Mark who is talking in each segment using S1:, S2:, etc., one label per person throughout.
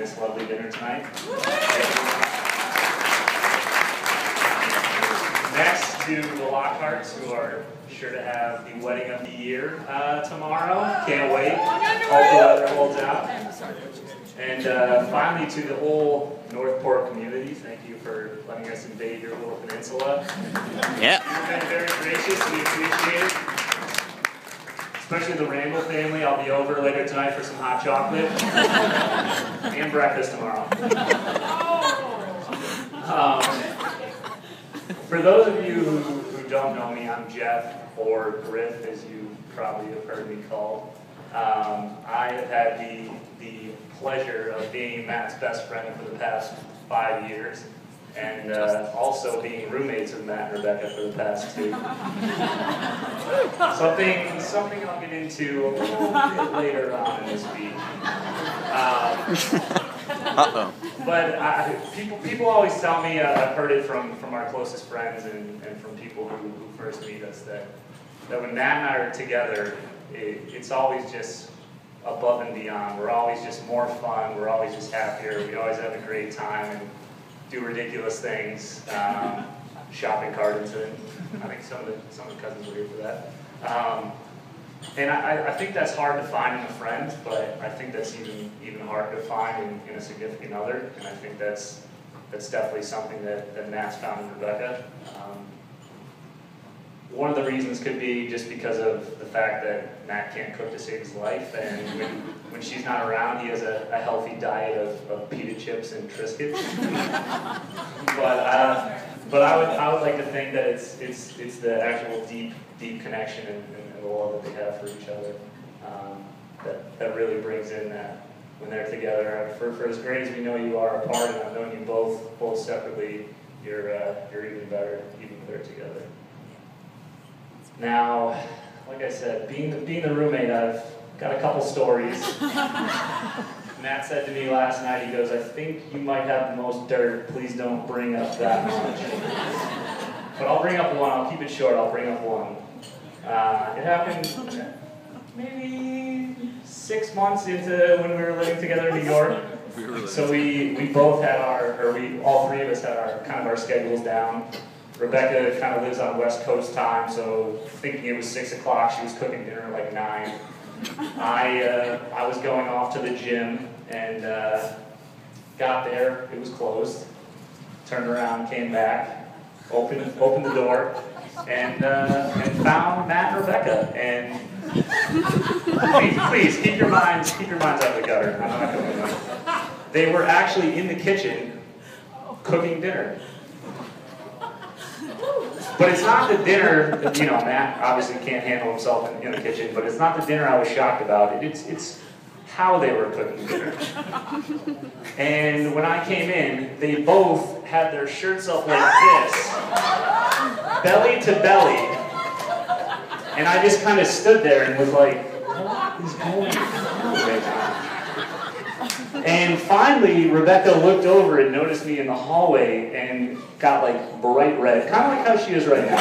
S1: this lovely dinner tonight. Next to the Lockharts, who are sure to have the wedding of the year tomorrow. Can't wait. Hope the weather holds out. And finally, to the whole Northport community, thank you for letting us invade your little peninsula.
S2: Yeah.
S1: You've been very gracious. We appreciate it. Especially the Randall family. I'll be over later tonight for some hot chocolate and breakfast tomorrow. For those of you who don't know me, I'm Jeff, or Griff, as you probably have heard me called. I have had the pleasure of being Matt's best friend for the past 5 years, and also being roommates with Matt and Rebecca for the past 2. Something I'll get into a little bit later on in this speech. But people always tell me, I've heard it from our closest friends and from people who first meet us, that when Matt and I are together, it's always just above and beyond. We're always just more fun. We're always just happier. We always have a great time and do ridiculous things. Shopping cart incident. I think some of the cousins were here for that. And I think that's hard to find in a friend, but I think that's even harder to find in a significant other. And I think that's definitely something that Matt's found in Rebecca. One of the reasons could be just because of the fact that Matt can't cook to save his life, and when she's not around, he has a healthy diet of pita chips and Triscuits. But I would like to think that it's the actual deep connection and the love that they have for each other that really brings in that when they're together. For as great as we know you are apart, and I've known you both separately, you're even better when they're together. Now, like I said, being the roommate, I've got a couple stories. Matt said to me last night, he goes, "I think you might have the most dirt. Please don't bring up that much." But I'll bring up one. I'll keep it short. I'll bring up one. It happened maybe 6 months into when we were living together in New York. So we both had all three of us had our schedules down. Rebecca kind of lives on West Coast time, so thinking it was 6 o'clock, she was cooking dinner at like 9. I was going off to the gym and got there. It was closed. Turned around, came back, opened the door, and found Matt and Rebecca. And please keep your minds out of the gutter. I'm not going to. They were actually in the kitchen cooking dinner. But it's not the dinner, Matt obviously can't handle himself in the kitchen, but it's not the dinner I was shocked about. It's how they were cooking dinner. And when I came in, they both had their shirts up like this, belly to belly. And I just kind of stood there and was like, what is going on right now? And finally, Rebecca looked over and noticed me in the hallway and got like bright red, kind of like how she is right now.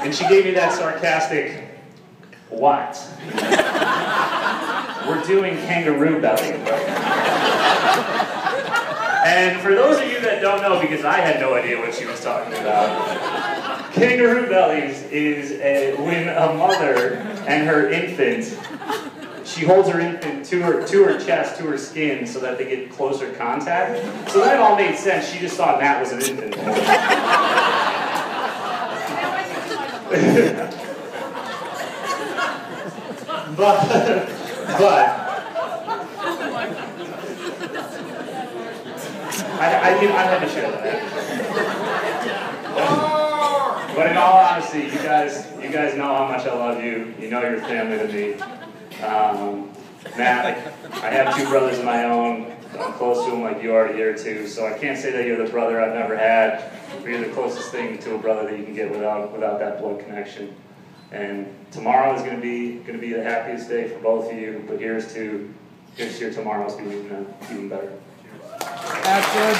S1: And she gave me that sarcastic, "What?" "We're doing kangaroo belly." And for those of you that don't know, because I had no idea what she was talking about, kangaroo bellies is when a mother and her infant, she holds her infant to her chest, to her skin, so that they get closer contact. So then it all made sense. She just thought Matt was an infant. but I had to share that. But in all honesty, you guys know how much I love you. You know you're family to me. Matt, I have 2 brothers of my own. I'm close to them like you are here too, so I can't say that you're the brother I've never had, but you're the closest thing to a brother that you can get without that blood connection. And tomorrow is going to be the happiest day for both of you, but here's to your tomorrow's be even better.
S3: That's good.